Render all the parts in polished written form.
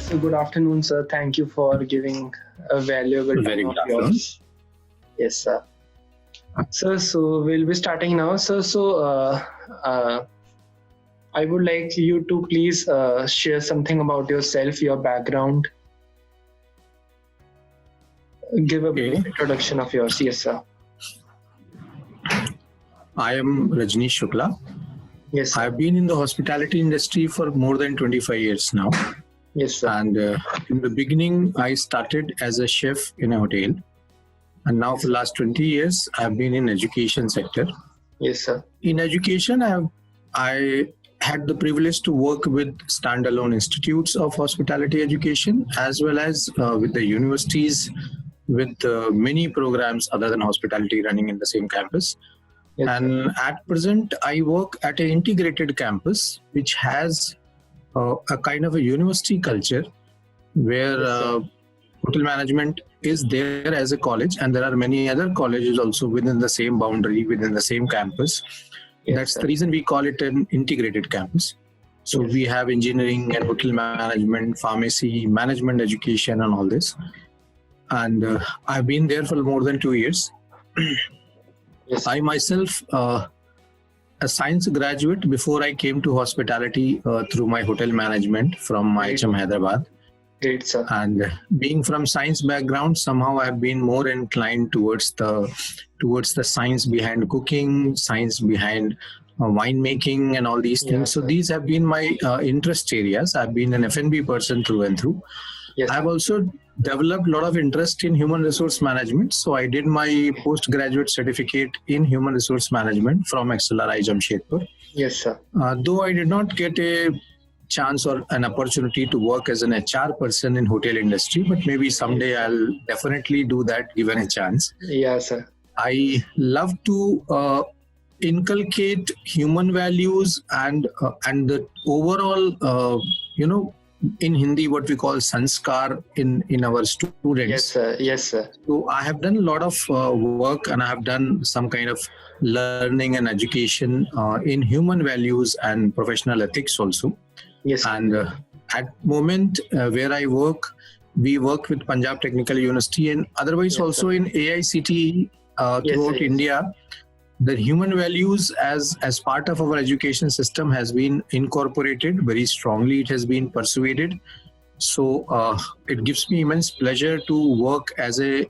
So good afternoon, sir. Thank you for giving a valuable Very time good of afternoon. yours. Yes, sir. Sir, so we'll be starting now, sir. Uh, I would like you to please share something about yourself, your background. Give a brief Okay. introduction of yours. Yes, sir. I am Rajneesh Shukla. Yes, sir. I've been in the hospitality industry for more than 25 years now. Yes, sir. And in the beginning, I started as a chef in a hotel. And now for the last 20 years, I've been in education sector. Yes, sir. In education, I had the privilege to work with standalone institutes of hospitality education, as well as with the universities, with many programs other than hospitality running in the same campus. Yes, sir. And at present, I work at an integrated campus, which has a kind of a university culture where Yes, sir. hotel management is there as a college, and there are many other colleges also within the same boundary, within the same campus. Yes, That's sir. the reason we call it an integrated campus. So Yes. we have engineering and hotel management, pharmacy, management education, and all this. And I've been there for more than 2 years. Yes. I myself, a science graduate before I came to hospitality through my hotel management from IHM Hyderabad. Great, sir. And being from science background, somehow I've been more inclined towards the science behind cooking, science behind winemaking, and all these things. Yes, So sir. these have been my interest areas. I've been an F&B person through and through. Yes. I've also developed a lot of interest in human resource management. So I did my postgraduate certificate in human resource management from XLRI Jamshedpur. Yes, sir. Though I did not get a chance or an opportunity to work as an HR person in hotel industry, but maybe someday I'll definitely do that given a chance. Yeah, sir. I love to inculcate human values and the overall, in Hindi, what we call sanskar in our students. Yes, sir. Yes, sir. So I have done a lot of work, and I have done some kind of learning and education in human values and professional ethics also. Yes. And at moment where I work, we work with Punjab Technical University, and otherwise Yes, also in AICTE throughout sir. India. The human values as part of our education system has been incorporated very strongly. It has been persuaded. So it gives me immense pleasure to work as a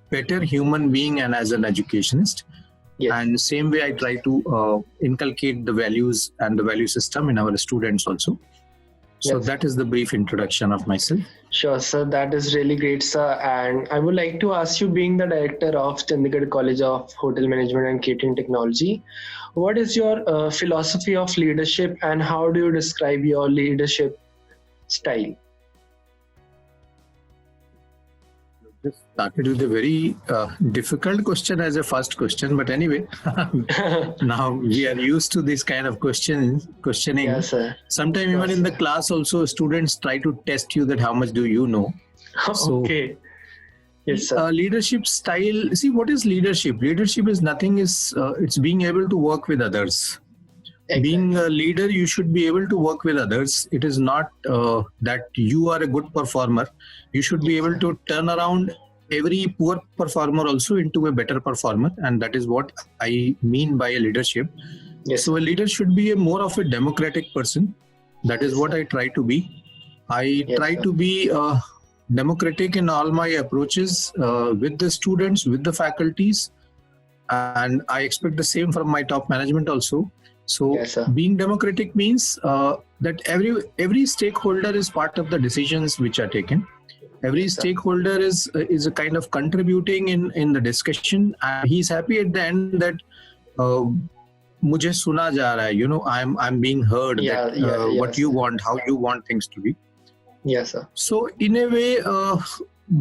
better human being and as an educationist. Yes. And same way I try to inculcate the values and the value system in our students also. So Yes. that is the brief introduction of myself. Sure, sir. That is really great, sir. And I would like to ask you, being the director of Chandigarh College of Hotel Management and Catering Technology, what is your philosophy of leadership, and how do you describe your leadership style? Just started with a very difficult question as a first question, but anyway, now we are used to this kind of questioning. Yes, sir. Sometimes even in the class also, students try to test you that how much do you know. So, Okay. Yes, sir. Leadership style. See, what is leadership? Leadership is nothing. It's being able to work with others. Being a leader, you should be able to work with others. It is not that you are a good performer. You should be able to turn around every poor performer also into a better performer, and that is what I mean by a leadership. Yes. So a leader should be more of a democratic person. That is what I try to be. I try to be democratic in all my approaches with the students, with the faculties, and I expect the same from my top management also. So Yes, sir. being democratic means that every stakeholder is part of the decisions which are taken. Every Yes, sir. stakeholder is a kind of contributing in the discussion, and he's happy at the end that मुझे सुना जा रहा है, I'm being heard, that what yes, you sir. want, how you want things to be. Yes, sir. So in a way,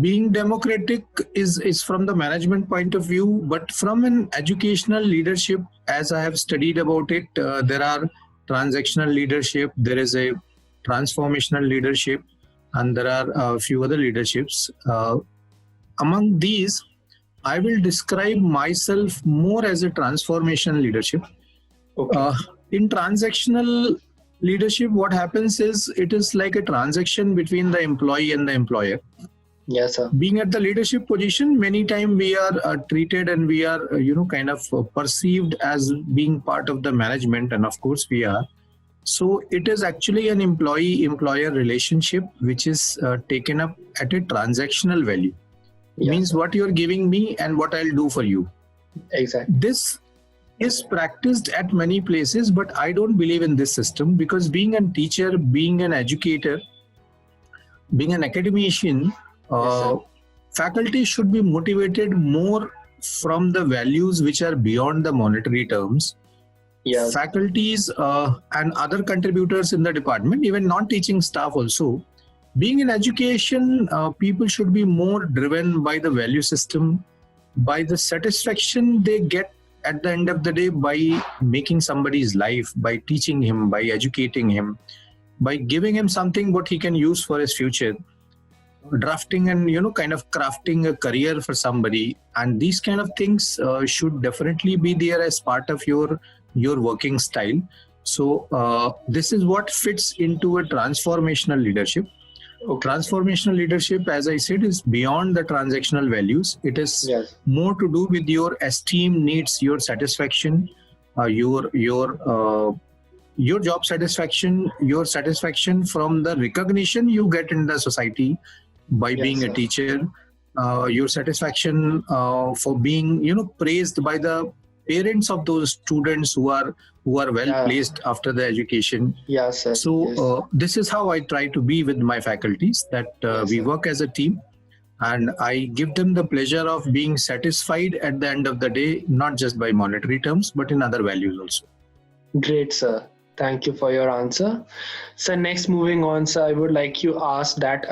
being democratic is from the management point of view, but from an educational leadership, as I have studied about it, there are transactional leadership, there is a transformational leadership, and there are a few other leaderships. Among these, I will describe myself more as a transformational leadership. Okay. In transactional leadership, what happens is it is like a transaction between the employee and the employer. Yes, sir. Being at the leadership position, many times we are treated and we are, kind of perceived as being part of the management, and of course we are. So it is actually an employee-employer relationship which is taken up at a transactional value. Yes, Means sir. what you're giving me and what I'll do for you. Exactly. This is practiced at many places, but I don't believe in this system, because being a teacher, being an educator, being an academician, Yes, faculty should be motivated more from the values which are beyond the monetary terms. yes, Faculties and other contributors in the department, even non-teaching staff also, being in education, people should be more driven by the value system, by the satisfaction they get at the end of the day by making somebody's life, by teaching him, by educating him, by giving him something what he can use for his future, drafting and kind of crafting a career for somebody. And these kind of things should definitely be there as part of your working style. So this is what fits into a transformational leadership. okay. Transformational leadership, as I said, is beyond the transactional values. It is Yes, more to do with your esteem needs, your satisfaction, your job satisfaction, your satisfaction from the recognition you get in the society by yes, being a sir. teacher, your satisfaction for being praised by the parents of those students who are well Yeah. placed after the education. Yes, sir. So Yes. this is how I try to be with my faculties, that Yes, we sir. work as a team, and I give them the pleasure of being satisfied at the end of the day, not just by monetary terms, but in other values also. Great, sir. Thank you for your answer. So next, moving on, sir, I would like to ask that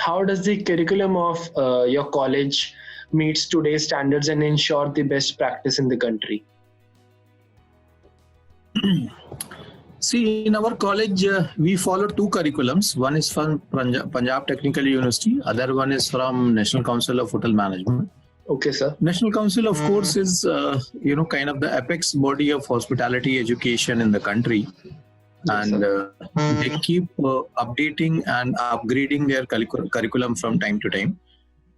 how does the curriculum of your college meets today's standards and ensure the best practice in the country? See, in our college, we follow two curriculums. One is from Punjab Technical University, other one is from National Council of Hotel Management. Okay, sir. National Council, of course, is kind of the apex body of hospitality education in the country, Yes, and sir. they keep updating and upgrading their curriculum from time to time.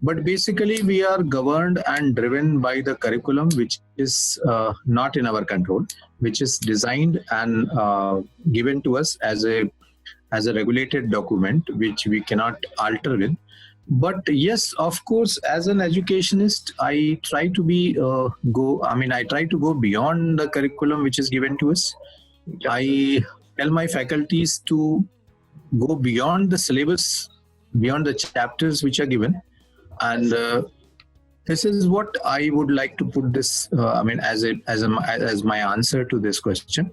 But basically, we are governed and driven by the curriculum, which is not in our control, which is designed and given to us as a regulated document, which we cannot alter with. But yes, of course, as an educationist, I try to I try to go beyond the curriculum which is given to us. Yeah. I tell my faculties to go beyond the syllabus, beyond the chapters which are given. And this is what I would like to put this, as my answer to this question.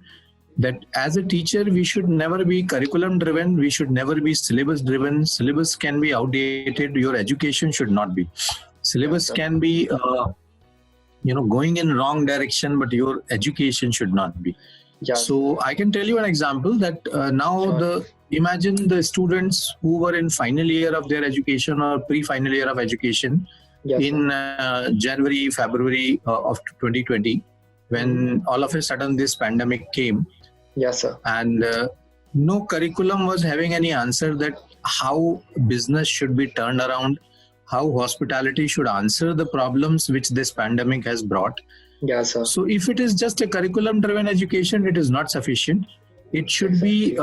That as a teacher, we should never be curriculum driven. We should never be syllabus driven. Syllabus can be outdated. Your education should not be. Syllabus sir. can be, going in wrong direction, but your education should not be. Yeah. So I can tell you an example that now Sure. imagine the students who were in final year of their education or pre-final year of education Yes, sir. in January, February of 2020, when all of a sudden this pandemic came, Yes, sir. and no curriculum was having any answer that how business should be turned around, how hospitality should answer the problems which this pandemic has brought. Yes, sir. So if it is just a curriculum driven education, it is not sufficient. It should be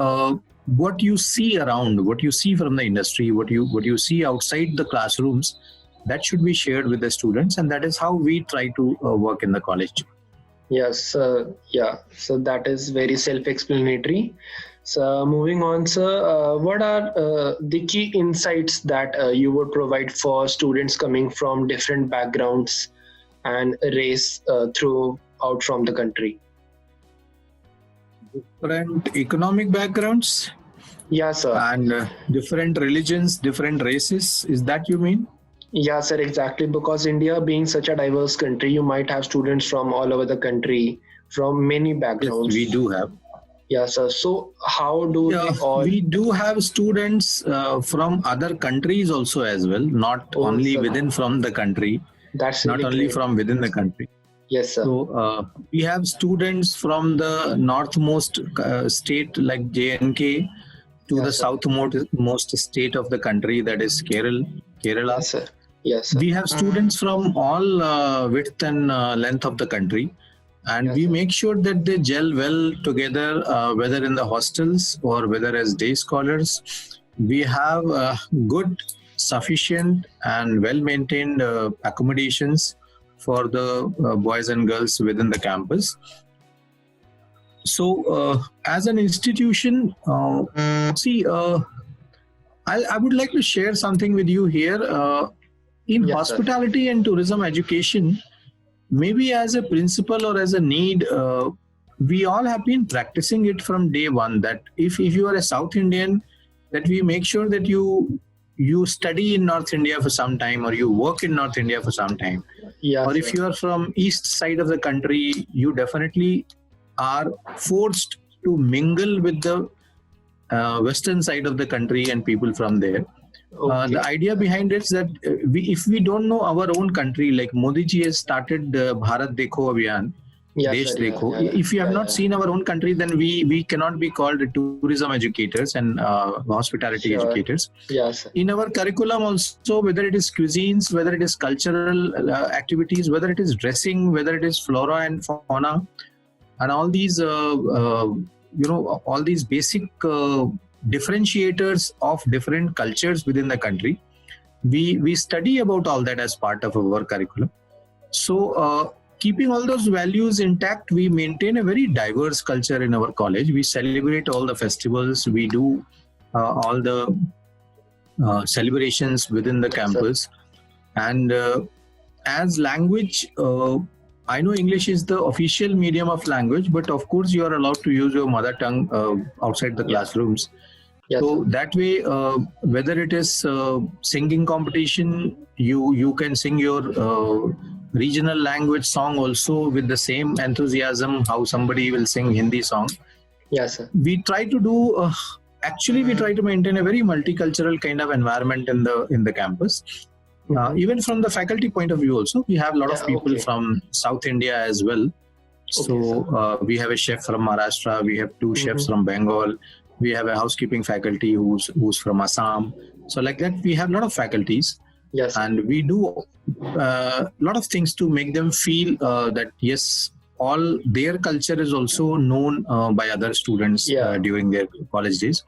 what you see around, what you see from the industry, what you see outside the classrooms, that should be shared with the students, and that is how we try to work in the college. Yes, yeah. So that is very self-explanatory. So moving on, sir, what are the key insights that you would provide for students coming from different backgrounds and race throughout from the country? Different economic backgrounds Yeah, sir. and different religions, different races. Is that you mean? Yeah, sir, exactly. Because India being such a diverse country, you might have students from all over the country, from many Yes, backgrounds. we do have. Yeah, sir. So how do Yeah, they all? we do have students from other countries also as well, not Oh, only sir. within from the country, That's not really only great. from within the country. Yes, sir. So we have students from the northmost state like JNK to the Yes, sir. southmost state of the country, that is Kerala. Yes, sir. Yes, sir. We have students from all width and length of the country, and Yes, we sir. make sure that they gel well together, whether in the hostels or whether as day scholars. We have good, sufficient, and well-maintained accommodations for the boys and girls within the campus. So, as an institution, I would like to share something with you here. In Yes, sir. hospitality and tourism education, maybe as a principle or as a need, we all have been practicing it from day one, that if you are a South Indian, that we make sure that you study in North India for some time, or you work in North India for some time. Yes, Or if sir. you are from east side of the country, you definitely are forced to mingle with the western side of the country and people from there. Okay. The idea behind it is that if we don't know our own country, like Modi ji has started Bharat Dekho Abhiyan, Yes, Desh sir. Yeah, Dekho. yeah, If we have yeah, not yeah. seen our own country, then we cannot be called tourism educators and hospitality Sure. educators. Yes, sir. In our curriculum also, whether it is cuisines, whether it is cultural activities, whether it is dressing, whether it is flora and fauna, and all these all these basic differentiators of different cultures within the country, we study about all that as part of our curriculum. So keeping all those values intact, we maintain a very diverse culture in our college. We celebrate all the festivals, we do all the celebrations within the Yes, sir. campus. And as language, I know English is the official medium of language, but of course you are allowed to use your mother tongue outside the Yeah. classrooms. Yes, So sir. that way, whether it is singing competition, you can sing your regional language song also with the same enthusiasm how somebody will sing Hindi song. Yes, sir. We try to do. Actually, we try to maintain a very multicultural kind of environment in the campus. Even from the faculty point of view also, we have a lot of Yeah, people okay. from South India as well. So we have a chef from Maharashtra, we have two chefs from Bengal, we have a housekeeping faculty who's from Assam. So like that, we have a lot of faculties, Yes, sir. and we do a lot of things to make them feel that yes, all their culture is also known by other students Yeah. during their college days.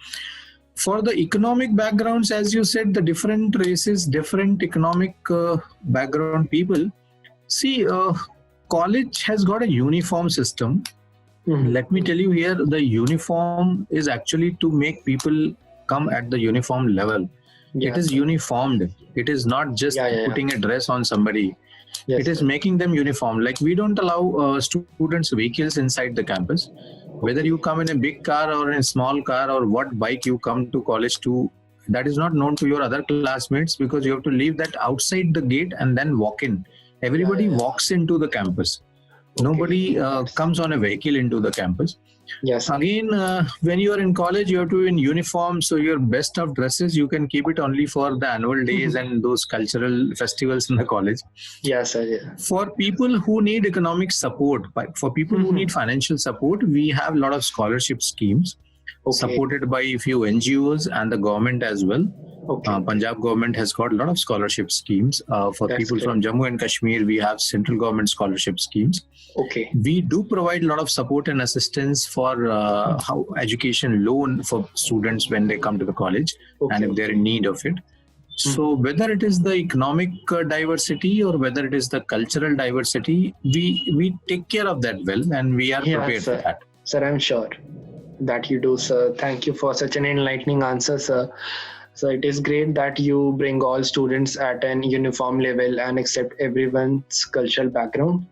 For the economic backgrounds, as you said, the different races, different economic background people. See, college has got a uniform system. Mhm. Let me tell you here, the uniform is actually to make people come at the uniform level. Yeah, It is sir. uniformed. It is not just Yeah. putting a dress on somebody. Yes, It is sir. making them uniform. Like we don't allow students' vehicles inside the campus. Whether you come in a big car or in a small car or what bike you come to college to, that is not known to your other classmates, because you have to leave that outside the gate and then walk in. Everybody Yeah. walks into the campus. Okay. Nobody Yes. comes on a vehicle into the campus. Yes, sir. Again, when you are in college, you have to be in uniform. So your best of dresses, you can keep it only for the annual days and those cultural festivals in the college. Yes, sir. Yeah. For people who need economic support, for people who need financial support, we have a lot of scholarship schemes Okay. supported by a few NGOs and the government as well. Okay. Punjab government has got a lot of scholarship schemes. For That's people great. from Jammu and Kashmir, we have central government scholarship schemes. Okay. We do provide a lot of support and assistance for how education loan for students when they come to the college and if they're in need of it. So whether it is the economic diversity or whether it is the cultural diversity, we take care of that well, and we are prepared for that. Sir, I'm sure that you do, sir. Thank you for such an enlightening answer, sir. So it is great that you bring all students at an uniform level and accept everyone's cultural background.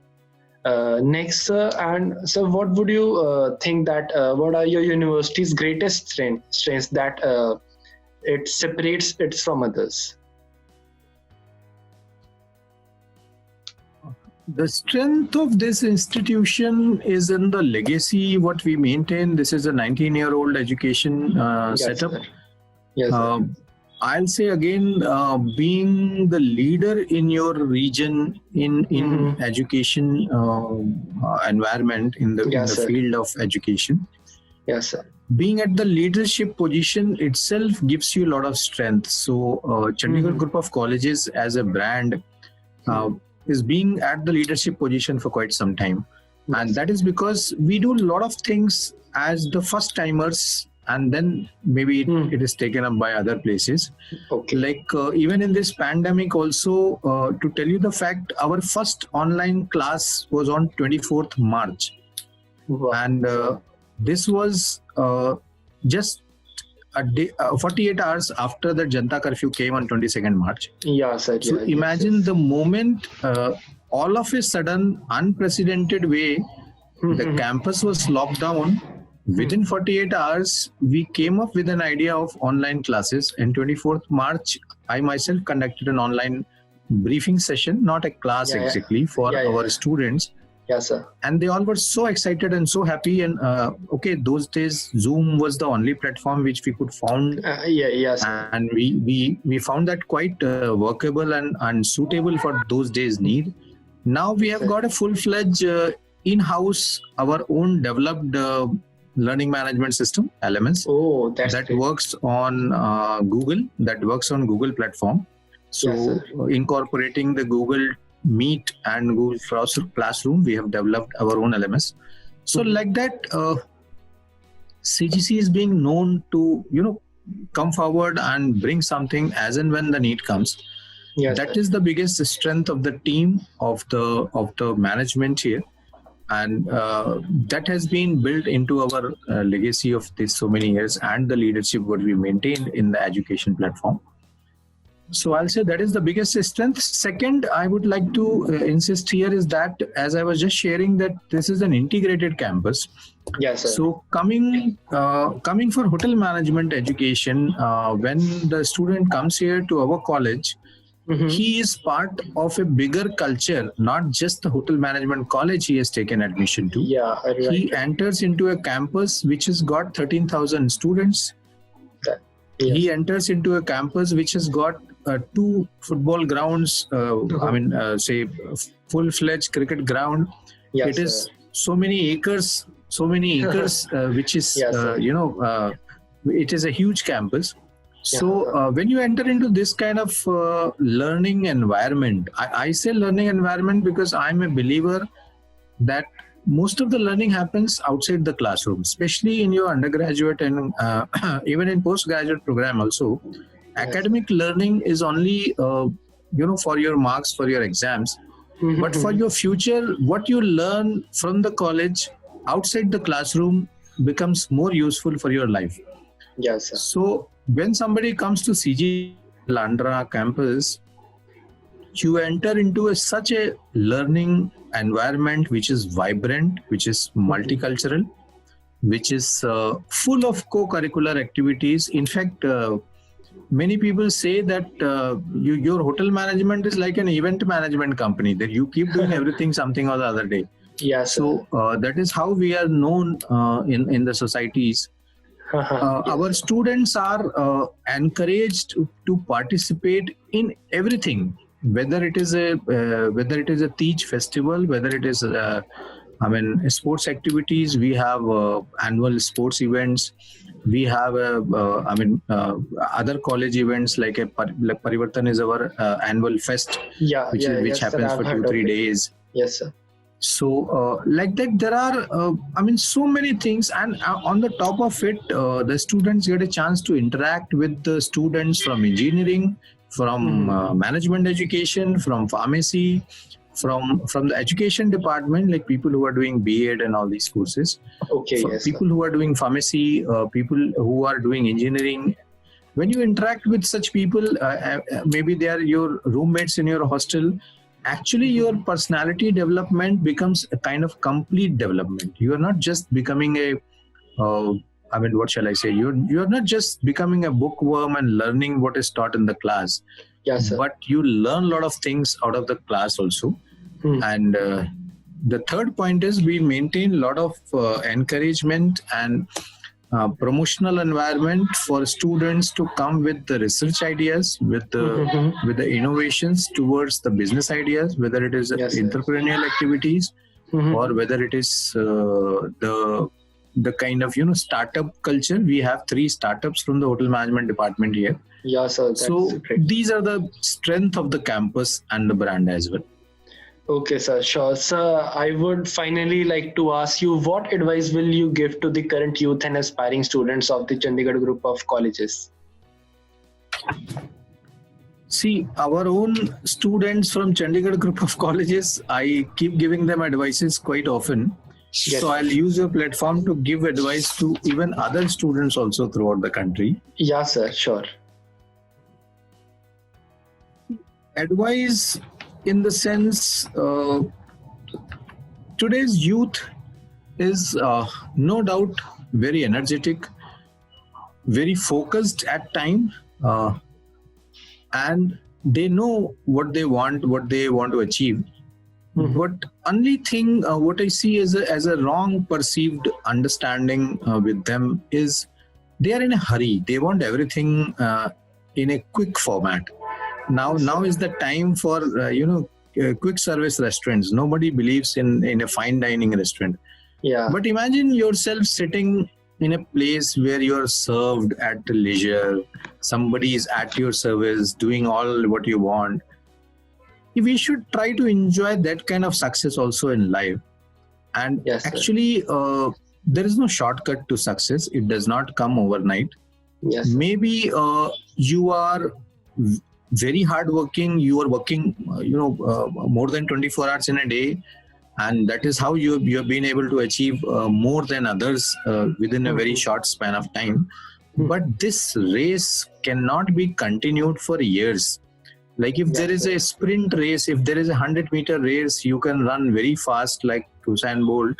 Next, sir, and so what would you think that what are your university's greatest strengths that it separates it from others? The strength of this institution is in the legacy what we maintain. This is a 19-year-old education setup. Sir. Yes, sir. I'll say again, being the leader in your region in education environment in the sir. field of education. Yes, sir. Being at the leadership position itself gives you a lot of strength. So, Chandigarh Group of Colleges as a brand is being at the leadership position for quite some time. And that is because we do a lot of things as the first timers, and then maybe it is taken up by other places. Okay. Like even in this pandemic also, to tell you the fact, our first online class was on 24th March. Wow. And this was just a day, 48 hours after the Janta curfew came on 22nd March. Yeah, sir. So imagine the moment, all of a sudden, unprecedented way, the campus was locked down. Within 48 hours, we came up with an idea of online classes. And 24th March, I myself conducted an online briefing session, not a class exactly, for our students. Yes, sir. And they all were so excited and so happy. And okay, those days Zoom was the only platform which we could found. Yes. And we found that quite workable and suitable for those days' need. Now we have got a full-fledged in-house, our own developed learning management system, LMS. Oh, that great. Works on Google. That works on Google platform. So incorporating the Google Meet and Google Classroom, we have developed our own LMS. So like that, CGC is being known to come forward and bring something as and when the need comes. That is the biggest strength of the team, of the management here. And that has been built into our legacy of this so many years, and the leadership what we maintained in the education platform. So I'll say that is the biggest strength. Second, I would like to insist here is that, as I was just sharing, that this is an integrated campus. Yes, sir. So coming for hotel management education, when the student comes here to our college, he is part of a bigger culture, not just the hotel management college he has taken admission to. Yeah, right. He enters into a campus which has got 13,000 students. He enters into a campus which has got 2 football grounds, say full-fledged cricket ground. It is so many acres, which is, it is a huge campus. So when you enter into this kind of learning environment, I say learning environment because I'm a believer that most of the learning happens outside the classroom, especially in your undergraduate and even in postgraduate program also. Academic learning is only, for your marks, for your exams. But for your future, what you learn from the college outside the classroom becomes more useful for your life. Yes, sir. So when somebody comes to CG Landra campus, you enter into such a learning environment which is vibrant, which is multicultural, which is full of co-curricular activities. In fact, many people say that your hotel management is like an event management company, that you keep doing everything something or the other day. Yes. So that is how we are known in the societies. Our students are encouraged to participate in everything, whether it is a Teach festival, whether it is sports activities. We have annual sports events. We have other college events like Parivartan is our annual fest, which happens for 2-3 days. Yes, sir. So like that, there are so many things, and on the top of it, the students get a chance to interact with the students from engineering, from management education, from pharmacy, from the education department, like people who are doing B.Ed and all these courses. Okay. Yes, people who are doing pharmacy, people who are doing engineering. When you interact with such people, maybe they are your roommates in your hostel. Actually, your personality development becomes a kind of complete development. You are not just becoming what shall I say? You're not just becoming a bookworm and learning what is taught in the class. Yes, sir. But you learn a lot of things out of the class also. And the third point is we maintain a lot of encouragement and promotional environment for students to come with the research ideas, with the innovations towards the business ideas, whether it is Yes, sir. entrepreneurial activities or whether it is the kind of startup culture. We have 3 startups from the hotel management department here. Yeah, sir. That's So great. these are the strength of the campus and the brand as well. Okay, sir. Sure. Sir, I would finally like to ask you, what advice will you give to the current youth and aspiring students of the Chandigarh group of colleges? See, our own students from Chandigarh group of colleges, I keep giving them advices quite often. Yes. So I'll use your platform to give advice to even other students also throughout the country. Yeah, sir. Sure. Advice in the sense, today's youth is no doubt very energetic, very focused at time, and they know what they want to achieve. But only thing what I see as a wrong perceived understanding with them is they are in a hurry. They want everything in a quick format. Now is the time for quick service restaurants. Nobody believes in a fine dining restaurant. Yeah. But imagine yourself sitting in a place where you're served at leisure. Somebody is at your service, doing all what you want. We should try to enjoy that kind of success also in life. And Yes, sir. actually, there is no shortcut to success. It does not come overnight. Yes. Maybe you are very hardworking. You are working, more than 24 hours in a day, and that is how you have been able to achieve more than others within a very short span of time. But this race cannot be continued for years. Like if there is a sprint race, if there is a 100-meter race, you can run very fast like Usain Bolt,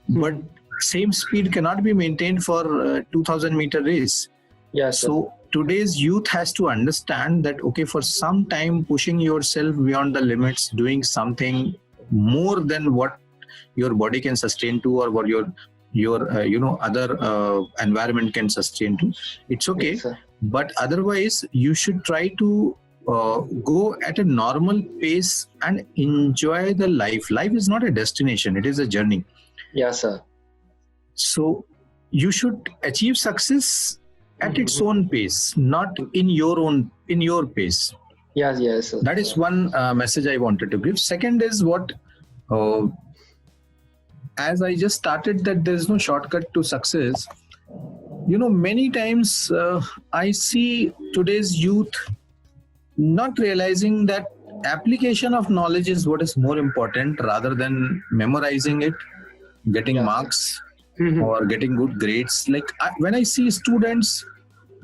but same speed cannot be maintained for a 2,000-meter race. Yes, sir. So today's youth has to understand that, okay, for some time pushing yourself beyond the limits, doing something more than what your body can sustain to, or what your other environment can sustain to, it's okay. Yes, sir. But otherwise, you should try to go at a normal pace and enjoy the life. Life is not a destination; it is a journey. Yeah, sir. So you should achieve success at its own pace, not in your pace. Yes, yes, sir. That is one message I wanted to give. Second is what, as I just started, that there is no shortcut to success. Many times I see today's youth not realizing that application of knowledge is what is more important rather than memorizing it, getting marks, or getting good grades. Like when I see students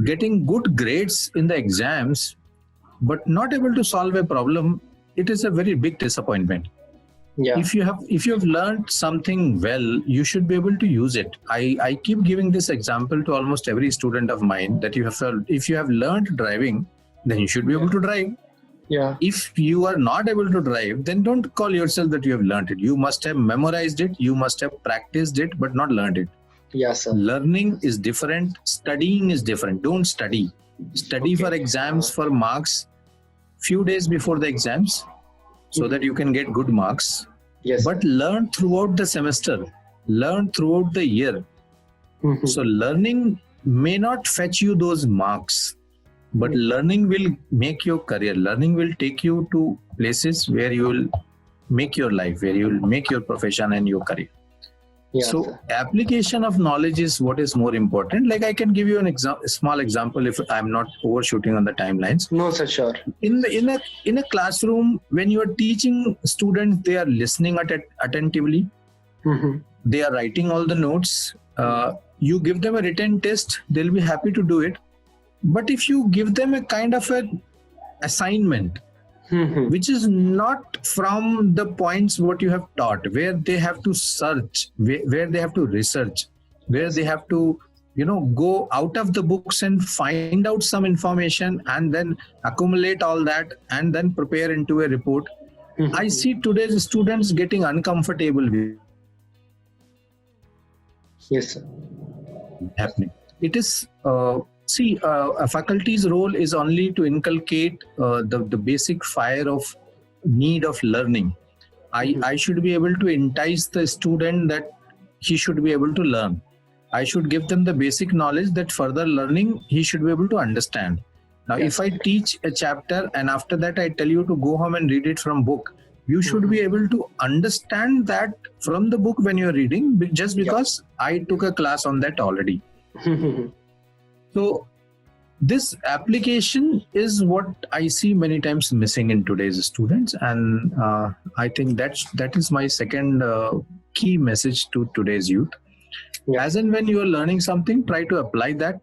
getting good grades in the exams, but not able to solve a problem, it is a very big disappointment. Yeah. If you have learned something well, you should be able to use it. I keep giving this example to almost every student of mine, that if you have learned driving, then you should be able to drive. Yeah. If you are not able to drive, then don't call yourself that you have learned it. You must have memorized it, you must have practiced it, but not learned it. Yes, sir. Learning is different, studying is different. Don't study for exams, for marks few days before the exams, so that you can get good marks. Yes. But learn throughout the semester, learn throughout the year. So learning may not fetch you those marks, but learning will make your career. Learning will take you to places where you will make your life, where you will make your profession and your career. Yes, So sir. application of knowledge is what is more important. Like I can give you a small example if I'm not overshooting on the timelines. No, sir. Sure. In a classroom, when you are teaching students, they are listening attentively. They are writing all the notes. You give them a written test, they'll be happy to do it. But if you give them a kind of an assignment, which is not from the points what you have taught, where they have to search, where they have to research, where they have to go out of the books and find out some information and then accumulate all that and then prepare into a report. I see today's students getting uncomfortable with. Yes, sir. happening. It is, a faculty's role is only to inculcate the basic fire of need of learning. I should be able to entice the student that he should be able to learn. I should give them the basic knowledge that further learning he should be able to understand. Now, if I teach a chapter and after that I tell you to go home and read it from book, you should be able to understand that from the book when you're reading, just because I took a class on that already. So this application is what I see many times missing in today's students, and I think that is my second key message to today's youth. As and when you are learning something, try to apply that.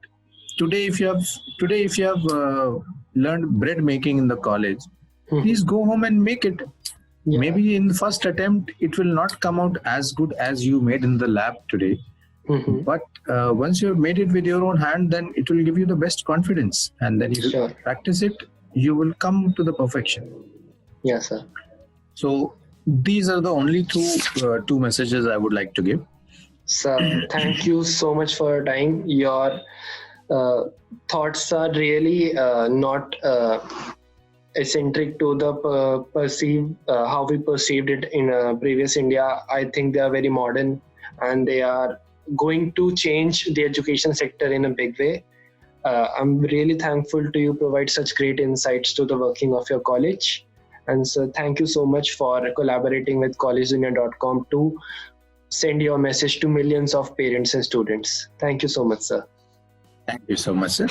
Today, if you have learned bread making in the college, please go home and make it. Maybe in the first attempt, it will not come out as good as you made in the lab today. But once you have made it with your own hand, then it will give you the best confidence. And then you practice it, you will come to the perfection. Yes, sir. So these are the only two messages I would like to give. Sir, thank you so much for your time. Your thoughts are really not eccentric to the how we perceived it in previous India. I think they are very modern, and they are going to change the education sector in a big way. I'm really thankful to you provide such great insights to the working of your college. And so thank you so much for collaborating with collegejunior.com to send your message to millions of parents and students. Thank you so much, sir. Thank you so much, sir.